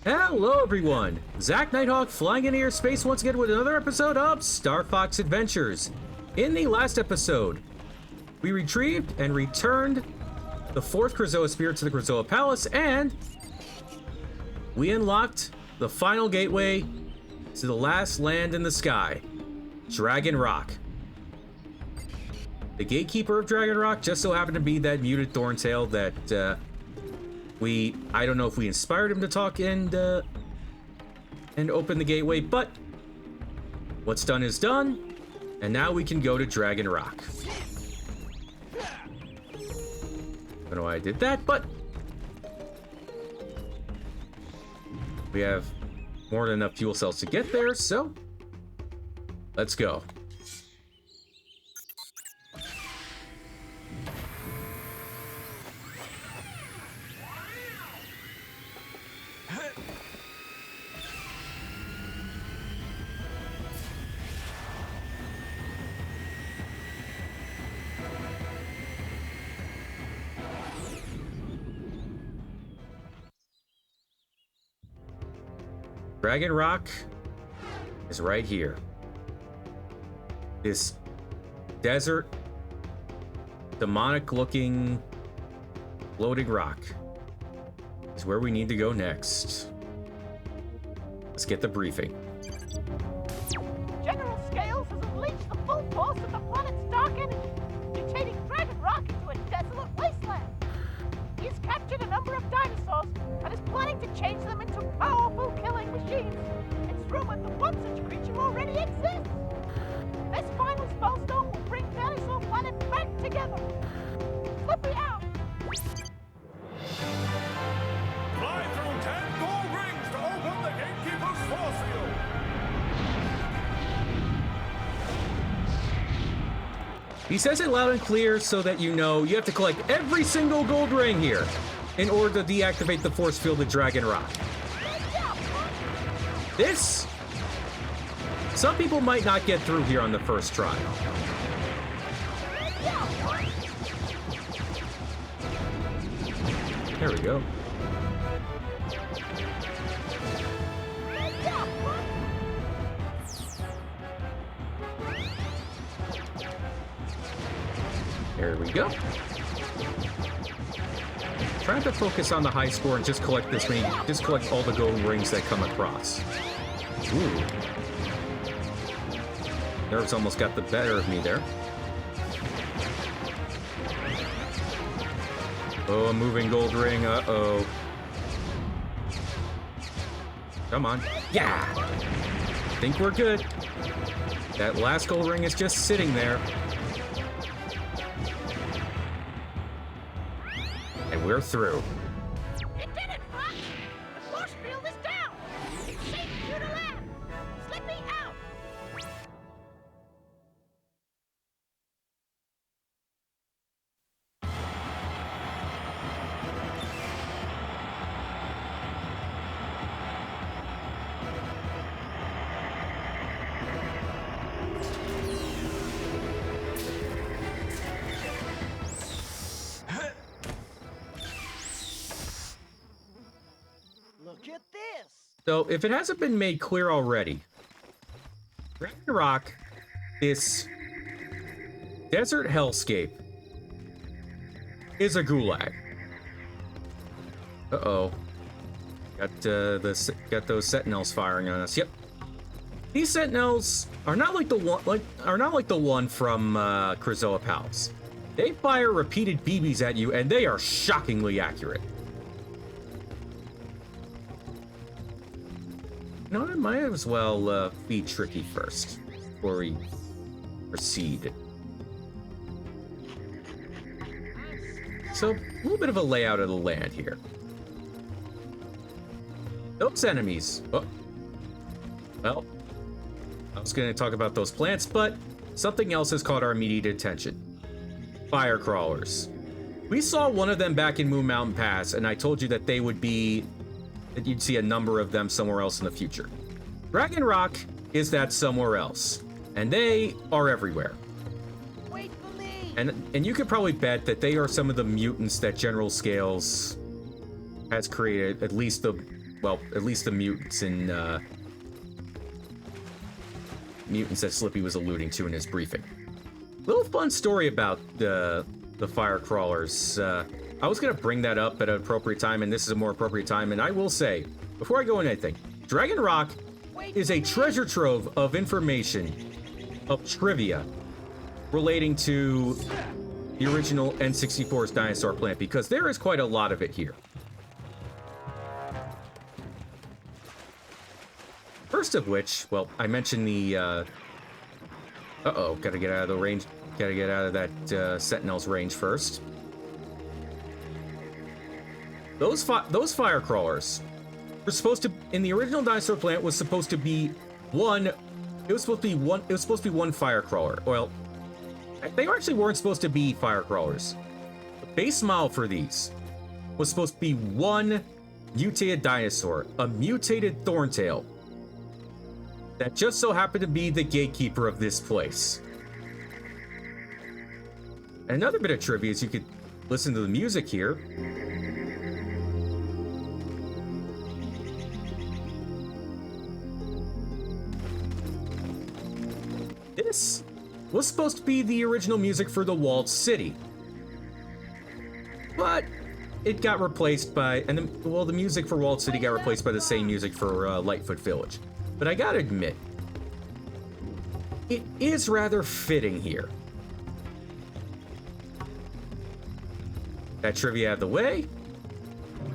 Hello everyone! Zach Nighthawk flying into your space once again with another episode of Star Fox Adventures. In the last episode, we retrieved and returned the fourth Krazoa spirit to the Krazoa Palace, and we unlocked the final gateway to the last land in the sky, Dragon Rock. The gatekeeper of Dragon Rock just so happened to be that muted Thorntail that I don't know if we inspired him to talk and open the gateway, but what's done is done, and now we can go to Dragon Rock. I don't know why I did that, but we have more than enough fuel cells to get there, so let's go. Dragon Rock is right here. This desert, demonic-looking, floating rock is where we need to go next. Let's get the briefing. General Scales has unleashed the full force of the planet's dark energy, mutating Dragon Rock into a desolate wasteland. He has captured a number of dinosaurs and is planning to change them into powerful killing machines. It's rumored that one such creature already exists. This final SpellStone will bring Dinosaur Planet back together. Let me out! Fly through 10 gold rings to open the gatekeeper's force field. He says it loud and clear so that you know you have to collect every single gold ring here in order to deactivate the force field at Dragon Rock. This, some people might not get through here on the first try. There we go. There we go. Trying to focus on the high score and just collect all the gold rings that come across. Ooh. Nerves almost got the better of me there. Oh, a moving gold ring, uh-oh. Come on. Yeah! I think we're good. That last gold ring is just sitting there. And we're through. You did it, Fox! The force field is down! It's safe for you to land! Slippy out! Look at this! So, if it hasn't been made clear already, Dragon Rock, this desert hellscape, is a gulag. Uh-oh. Got those sentinels firing on us. Yep. These sentinels are not like the one from Krazoa Palace. They fire repeated BBs at you, and they are shockingly accurate. You know, I might as well be tricky first before we proceed. So, a little bit of a layout of the land here. Those enemies. Oh. Well, I was going to talk about those plants, but something else has caught our immediate attention. Fire crawlers. We saw one of them back in Moon Mountain Pass, and I told you that that you'd see a number of them somewhere else in the future. Dragon Rock is that somewhere else, and they are everywhere. Wait for me! And you could probably bet that they are some of the mutants that General Scales has created, at least the well, at least the mutants and mutants that Slippy was alluding to in his briefing. Little fun story about the fire crawlers. I was gonna bring that up at an appropriate time, and this is a more appropriate time. And I will say, before I go into anything, Dragon Rock is a treasure trove of information, of trivia, relating to the original N64's dinosaur plant, because there is quite a lot of it here. First of which, well, I mentioned the, uh-oh, gotta get out of the range, gotta get out of that, Sentinel's range first. Those fire crawlers were supposed to, in the original dinosaur plant, was supposed to be one fire crawler. Well, they actually weren't supposed to be fire crawlers. The base model for these was supposed to be one mutated dinosaur, a mutated thorntail, that just so happened to be the gatekeeper of this place. And another bit of trivia is you could listen to the music here. This was supposed to be the original music for the walled city, but it got replaced by, the music for walled city got replaced by the same music for Lightfoot Village. But I gotta admit, it is rather fitting here. That trivia out of the way.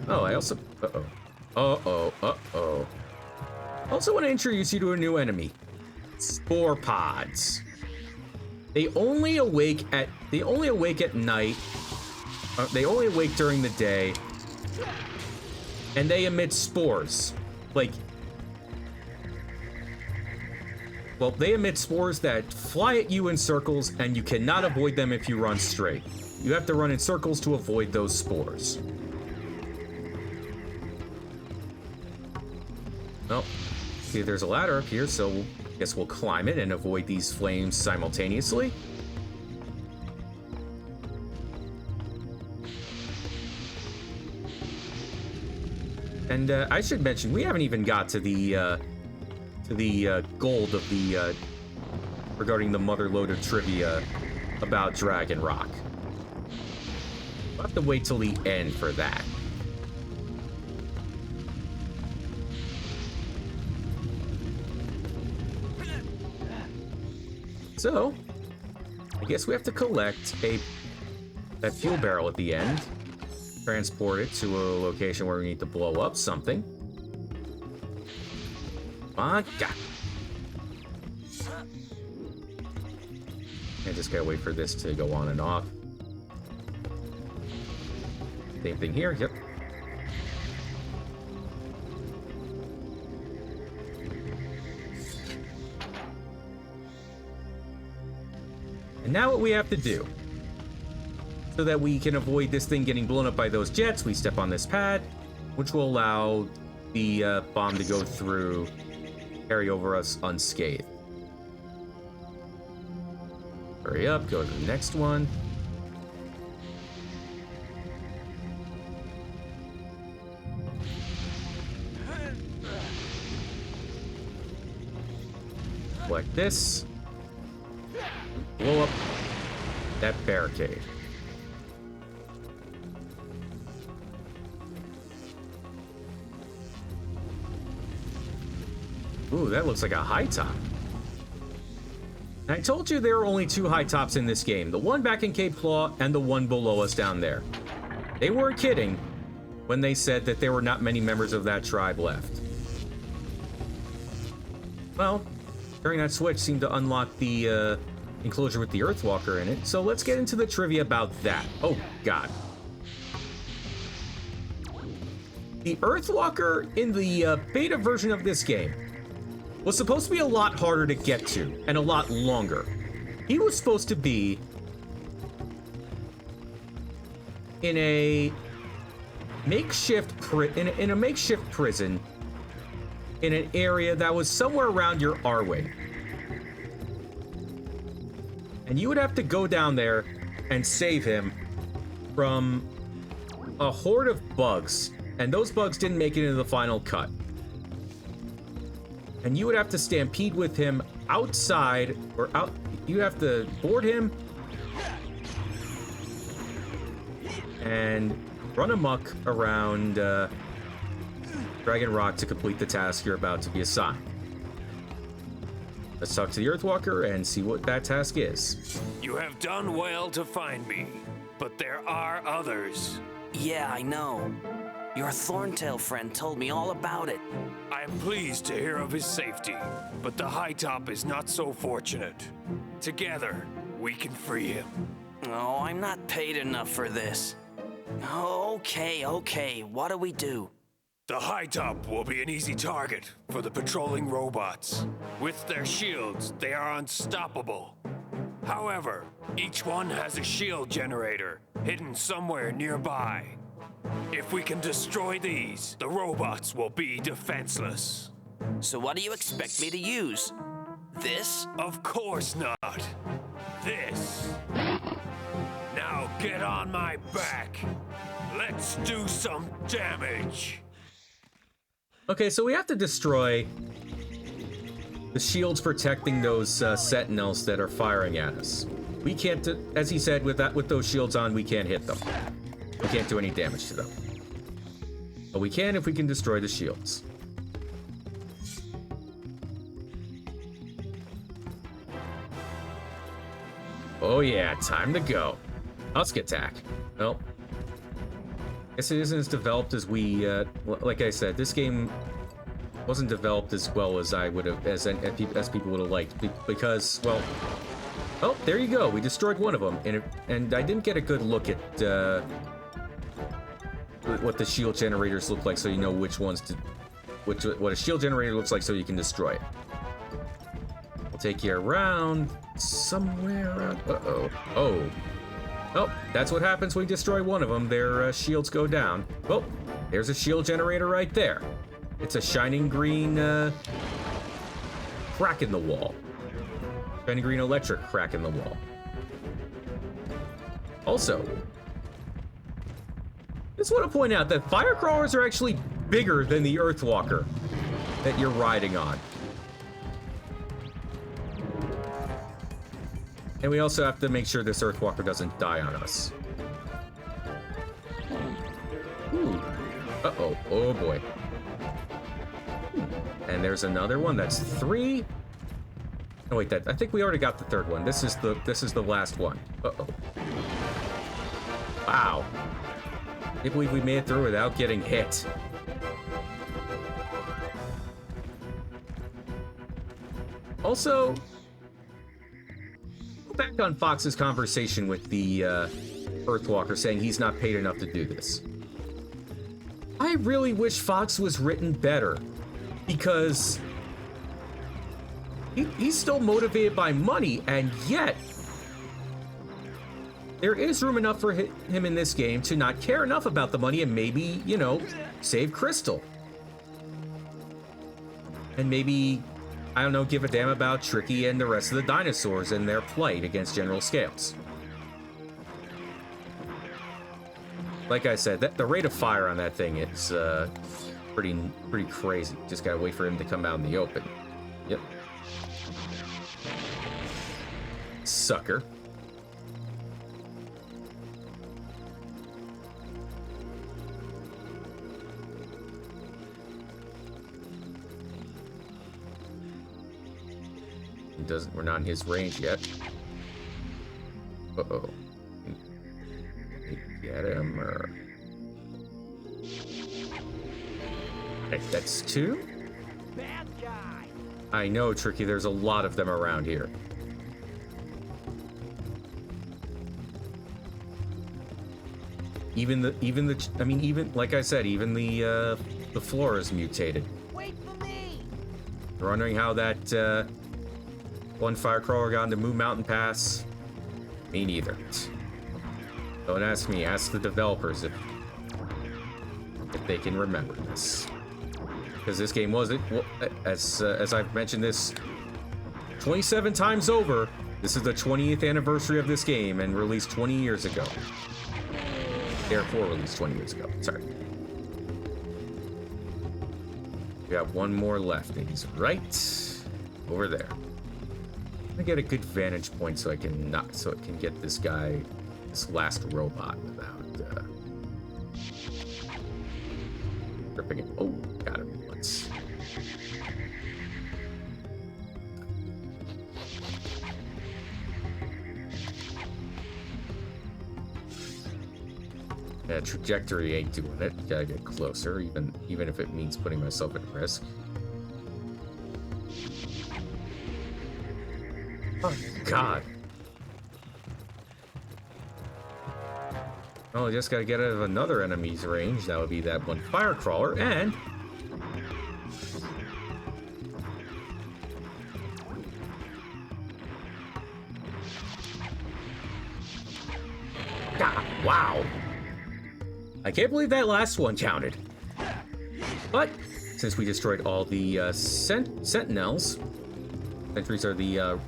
Oh, I also, Also want to introduce you to a new enemy. Spore pods. They only awake at night. They only awake during the day, and they emit spores. They emit spores that fly at you in circles, and you cannot avoid them if you run straight. You have to run in circles to avoid those spores. Oh, see, there's a ladder up here, so I guess we'll climb it and avoid these flames simultaneously. And I should mention, we haven't even got to the gold of the regarding the mother lode of trivia about Dragon Rock. We'll have to wait till the end for that. So, I guess we have to collect that fuel barrel at the end, transport it to a location where we need to blow up something. My God. I just gotta wait for this to go on and off. Same thing here, yep. And now what we have to do, so that we can avoid this thing getting blown up by those jets, we step on this pad, which will allow the bomb to go through, carry over us unscathed. Hurry up, go to the next one. Like this. Blow up that barricade. Ooh, that looks like a high top. I told you there are only two high tops in this game. The one back in Cape Claw and the one below us down there. They weren't kidding when they said that there were not many members of that tribe left. Well, turning that switch seemed to unlock the enclosure with the Earthwalker in it, so let's get into the trivia about that. Oh, God. The Earthwalker in the beta version of this game was supposed to be a lot harder to get to, and a lot longer. He was supposed to be in a makeshift prison in an area that was somewhere around your Arwing. And you would have to go down there and save him from a horde of bugs And those bugs didn't make it into the final cut. And you would have to stampede with him outside, or out. You have to board him and run amok around Dragon Rock to complete the task you're about to be assigned. Let's talk to the Earthwalker and see what that task is. You have done well to find me, but there are others. Yeah, I know. Your Thorntail friend told me all about it. I am pleased to hear of his safety, but the High Top is not so fortunate. Together, we can free him. Oh, I'm not paid enough for this. Okay. What do we do? The High Top will be an easy target for the patrolling robots. With their shields, they are unstoppable. However, each one has a shield generator hidden somewhere nearby. If we can destroy these, the robots will be defenseless. So what do you expect me to use? This? Of course not. This. Now get on my back. Let's do some damage. Okay, so we have to destroy the shields protecting those sentinels that are firing at us. We can't, as he said, with those shields on, we can't hit them. We can't do any damage to them. But we can if we can destroy the shields. Oh yeah, time to go. Husk attack. Well, guess it isn't as developed as we, like I said, this game wasn't developed as well as I would have, as people would have liked, because, well, oh, there you go. We destroyed one of them, and I didn't get a good look at what the shield generators look like, so you know which ones to, what a shield generator looks like, so you can destroy it. I'll take you around somewhere around. Oh, that's what happens when we destroy one of them. Their shields go down. Oh, there's a shield generator right there. It's a shining green crack in the wall. Shining green electric crack in the wall. Also, just want to point out that fire crawlers are actually bigger than the Earthwalker that you're riding on. And we also have to make sure this Earthwalker doesn't die on us. Ooh. Uh-oh. Oh, boy. And there's another one. That's 3. Oh, wait. I think we already got the third one. This is the last one. Uh-oh. Wow. I can't believe we made it through without getting hit. Also, back on Fox's conversation with the Earthwalker saying he's not paid enough to do this. I really wish Fox was written better, because he's still motivated by money, and yet there is room enough for him in this game to not care enough about the money and maybe, you know, save Crystal. And maybe, I don't know, give a damn about Tricky and the rest of the dinosaurs and their plight against General Scales. Like I said, the rate of fire on that thing is pretty crazy. Just gotta wait for him to come out in the open. Yep. Sucker. We're not in his range yet. Uh-oh. Get him, or... Hey, that's 2? Bad guy. I know, Tricky, there's a lot of them around here. Even like I said, even the floor is mutated. Wait for me. You're wondering how that, one firecrawler got into Moon Mountain Pass? Me neither. Don't ask me, ask the developers if they can remember this. Because this game wasn't, well, as I've mentioned this 27 times over, this is the 20th anniversary of this game and released 20 years ago. Therefore released 20 years ago, sorry. We got one more left, and he's right over there. I'm gonna get a good vantage point so I can get this guy, this last robot, without tripping it. Oh, got him once. Yeah, trajectory ain't doing it. Gotta get closer, even if it means putting myself at risk. Oh, God. Oh, I just gotta get out of another enemy's range. That would be that one fire crawler, and... God, wow. I can't believe that last one counted. But, since we destroyed all the sentinels... Sentries are the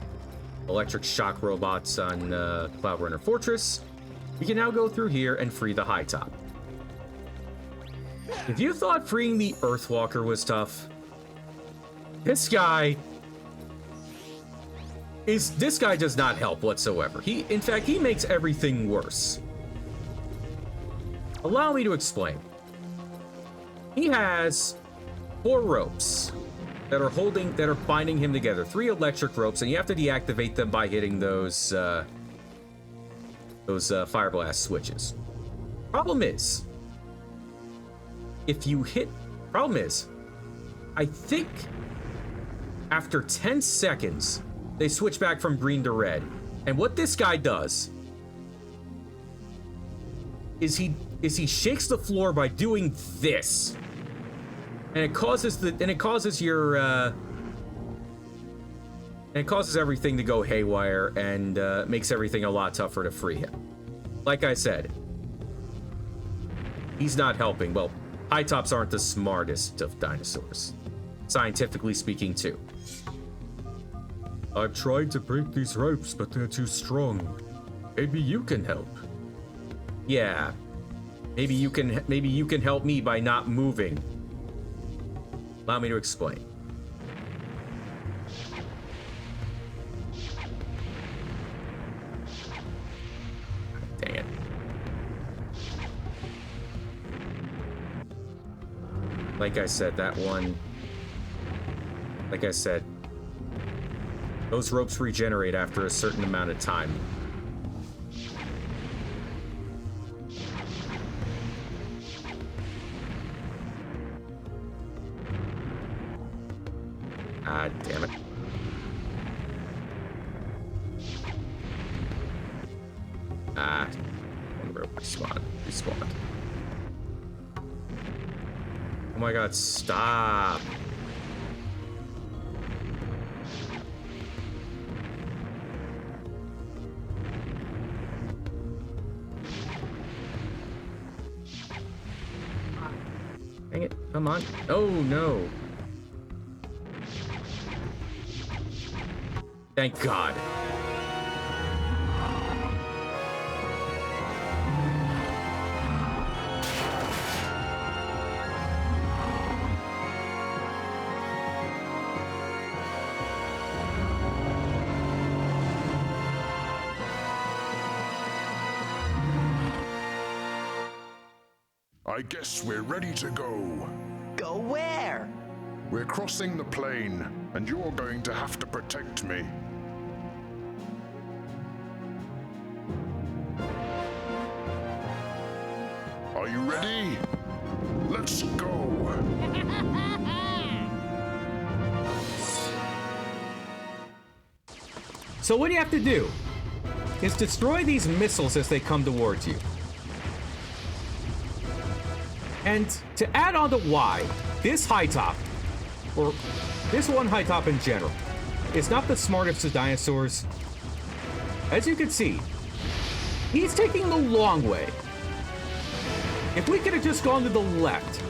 electric shock robots on Cloud Runner Fortress. We can now go through here and free the high top. If you thought freeing the Earthwalker was tough, this guy does not help whatsoever. In fact, he makes everything worse. Allow me to explain. He has 4 ropes that are binding him together. 3 electric ropes, and you have to deactivate them by hitting those fire blast switches. Problem is, I think after 10 seconds, they switch back from green to red. And what this guy does is he shakes the floor by doing this. And it causes everything to go haywire and makes everything a lot tougher to free him. Like I said, he's not helping. Well, high tops aren't the smartest of dinosaurs, scientifically speaking, too. I've tried to break these ropes, but they're too strong. Maybe you can help. Yeah, maybe you can help me by not moving. Allow me to explain. Dang it. Like I said, those ropes regenerate after a certain amount of time. Ah, damn it. Ah, one rope respawned. Oh my god, stop. Dang it, come on. Oh no. Thank God. I guess we're ready to go. Go where? We're crossing the plain, and you're going to have to protect me. Are you ready? Let's go! So what you have to do is destroy these missiles as they come towards you. And to add on to why this high top, or this one high top in general, is not the smartest of dinosaurs, as you can see, he's taking the long way. If we could have just gone to the left,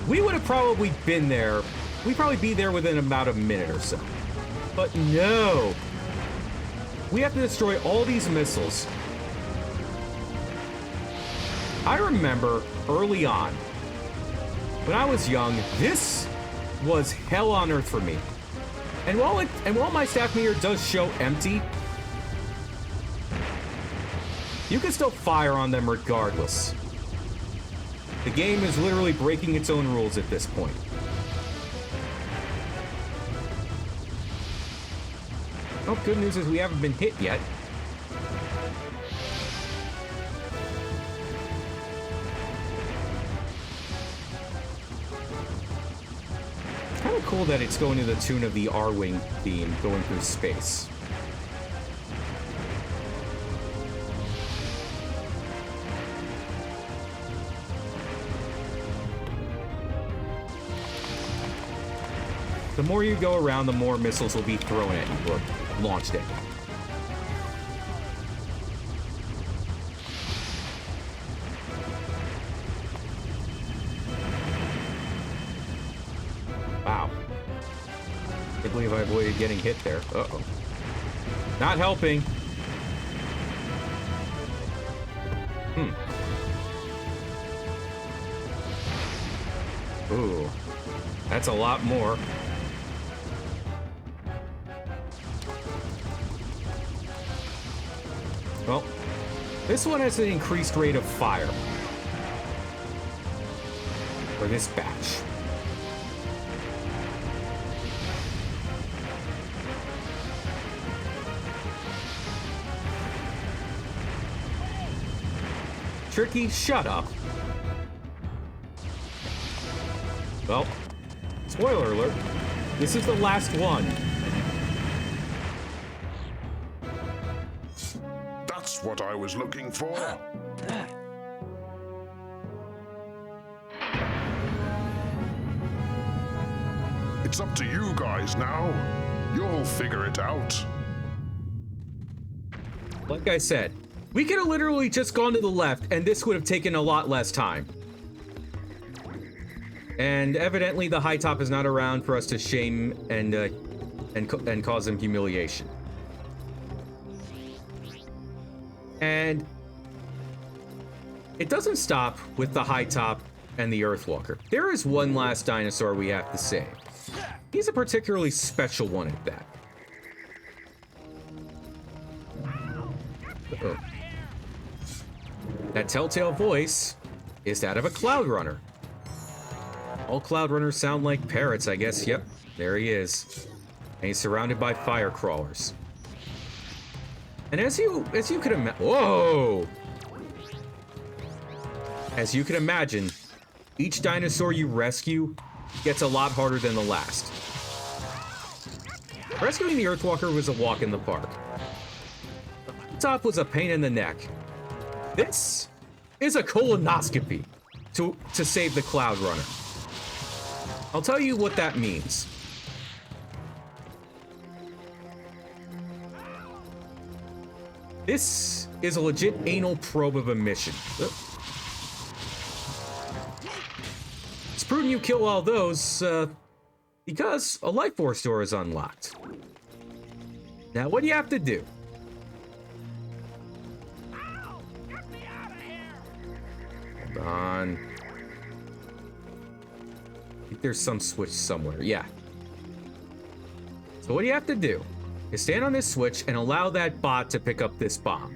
we would have probably been there. We'd probably be there within about a minute or so. But no! We have to destroy all these missiles. I remember early on, When I was young, this was hell on earth for me. And while my staff meter does show empty, you can still fire on them regardless. The game is literally breaking its own rules at this point. Oh, good news is we haven't been hit yet. Kind of cool that it's going to the tune of the Arwing theme going through space. The more you go around, the more missiles will be thrown at you, or launched at you. Wow. Can't believe I avoided getting hit there. Uh-oh. Not helping. Ooh. That's a lot more. Well, this one has an increased rate of fire. For this batch. Tricky, shut up. Well, spoiler alert, this is the last one. That's what I was looking for. It's up to you guys now. You'll figure it out. Like I said, we could have literally just gone to the left, and this would have taken a lot less time. And evidently, the High Top is not around for us to shame and cause him humiliation. And it doesn't stop with the High Top and the Earthwalker. There is one last dinosaur we have to save. He's a particularly special one at that. Uh-oh. That telltale voice is that of a Cloud Runner. All Cloud Runners sound like parrots, I guess. Yep, there he is. And he's surrounded by fire crawlers. And as you could imagine, whoa! As you can imagine, each dinosaur you rescue gets a lot harder than the last. Rescuing the Earthwalker was a walk in the park. The top was a pain in the neck. This is a colonoscopy to save the Cloud Runner. I'll tell you what that means. This is a legit anal probe of a mission. It's prudent you kill all those, because a life force door is unlocked. Now, what do you have to do? Hold on. I think there's some switch somewhere. Yeah. So what do you have to do? You stand on this switch and allow that bot to pick up this bomb.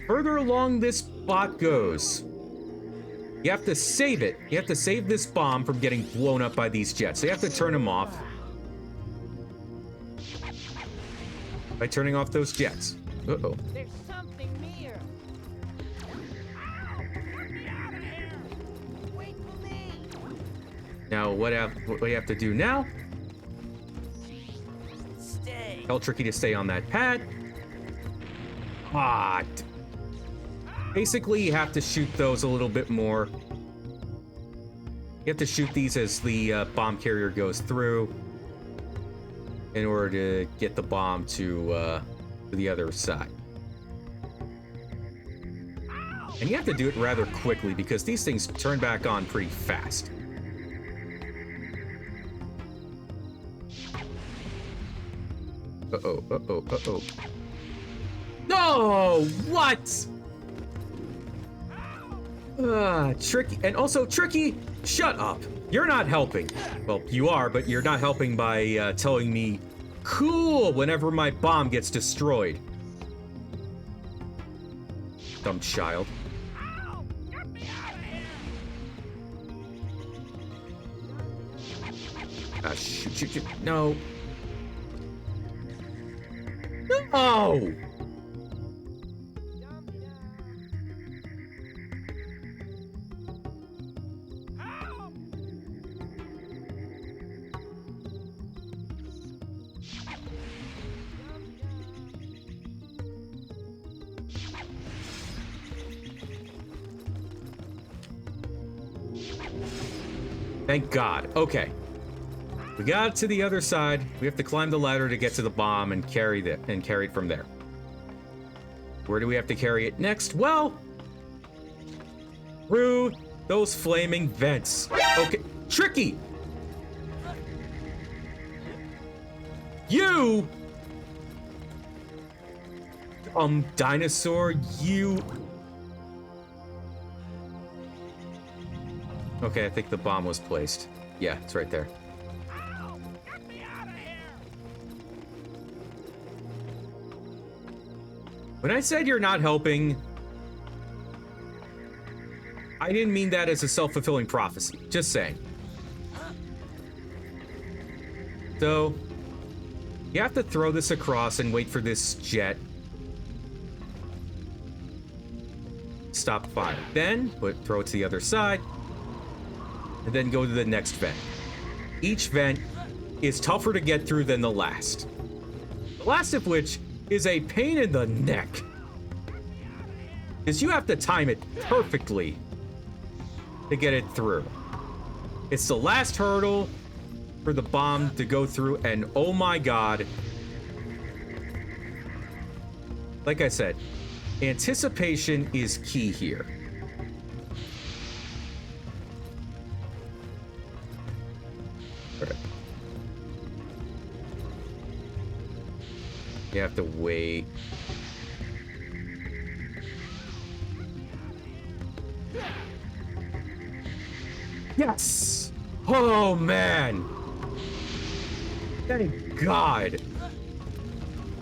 Further along this bot goes, you have to save it. You have to save this bomb from getting blown up by these jets. So you have to turn them off by turning off those jets. Uh-oh. There's something near. Get me out of here. Wait for me. Now, what do you have to do now? Stay. Hell tricky to stay on that pad. Hot. Basically, you have to shoot those a little bit more. You have to shoot these as the bomb carrier goes through in order to get the bomb to the other side. And you have to do it rather quickly because these things turn back on pretty fast. Uh-oh, uh-oh, uh-oh. No! What? Tricky. And also, Tricky, shut up. You're not helping. Well, you are, but you're not helping by telling me cool whenever my bomb gets destroyed. Dumb child. Get me out of here! Shoot. No. No! Thank God. Okay. We got to the other side. We have to climb the ladder to get to the bomb and carry it from there. Where do we have to carry it next? Well, through those flaming vents. Okay. Tricky! You! Dinosaur, you... Okay, I think the bomb was placed. Yeah, it's right there. Get me out of here! When I said you're not helping, I didn't mean that as a self-fulfilling prophecy. Just saying. So, you have to throw this across and wait for this jet. Stop fire. Then, throw it to the other side. And then go to the next vent. Each vent is tougher to get through than the last. The last of which is a pain in the neck. Because you have to time it perfectly to get it through. It's the last hurdle for the bomb to go through, and oh my God. Like I said, anticipation is key here. You have to wait. Yes! Oh, man! Thank God!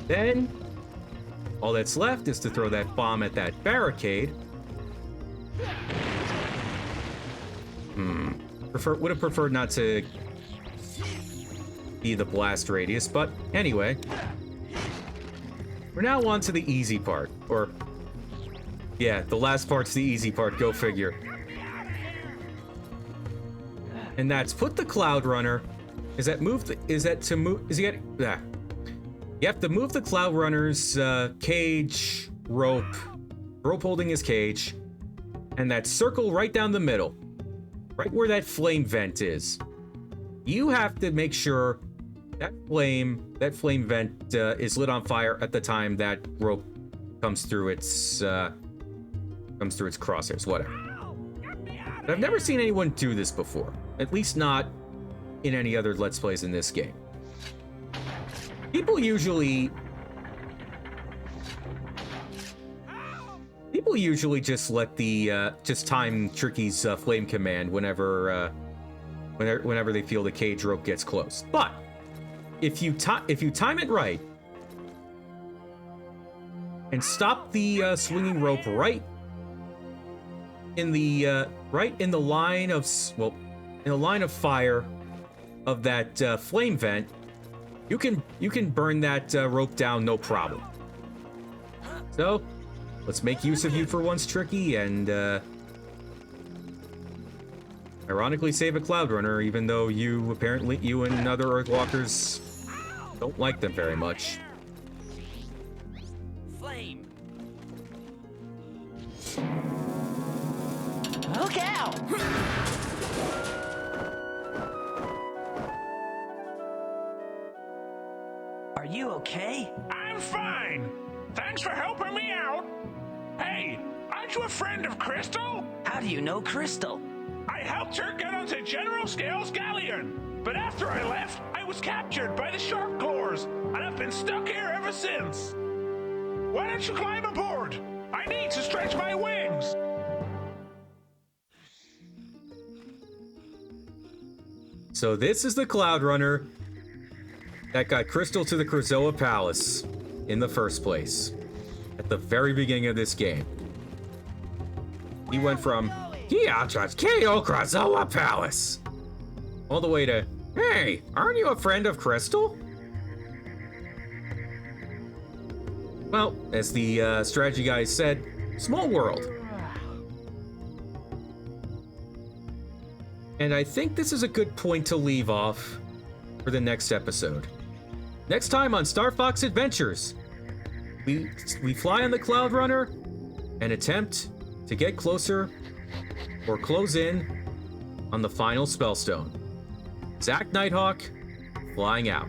Then, all that's left is to throw that bomb at that barricade. Would have preferred not to be the blast radius, but anyway. We're now on to the easy part. Or, yeah, the last part's the easy part, go figure. And that's put the Cloud Runner. You have to move the Cloud Runner's cage, rope holding his cage, and that circle right down the middle, right where that flame vent is. You have to make sure that flame vent is lit on fire at the time that rope comes through its crosshairs, whatever. But I've never seen anyone do this before, at least not in any other Let's Plays in this game. People usually just let the just time Tricky's flame command whenever they feel the cage rope gets close. But if you time it right and stop the swinging rope right in the line of fire of that flame vent, you can burn that rope down no problem. So let's make use of you for once, Tricky, and ironically save a Cloud Runner, even though you and other Earthwalkers don't like them very much. Flame. Look out! Are you okay? I'm fine. Thanks for helping me out. Hey, aren't you a friend of Crystal? How do you know Crystal? I helped her get onto General Scale's galleon. But after I left, I was captured by the shark claws, and I've been stuck here ever since. Why don't you climb aboard? I need to stretch my wings. So this is the Cloud Runner that got Crystal to the Krazoa Palace in the first place. At the very beginning of this game. He went from KO Krazoa Palace all the way to, hey, aren't you a friend of Crystal? Well, as the strategy guy said, small world. And I think this is a good point to leave off for the next episode. Next time on Star Fox Adventures, we fly on the Cloud Runner and attempt to get closer or close in on the final SpellStone. Zach Nighthawk, flying out.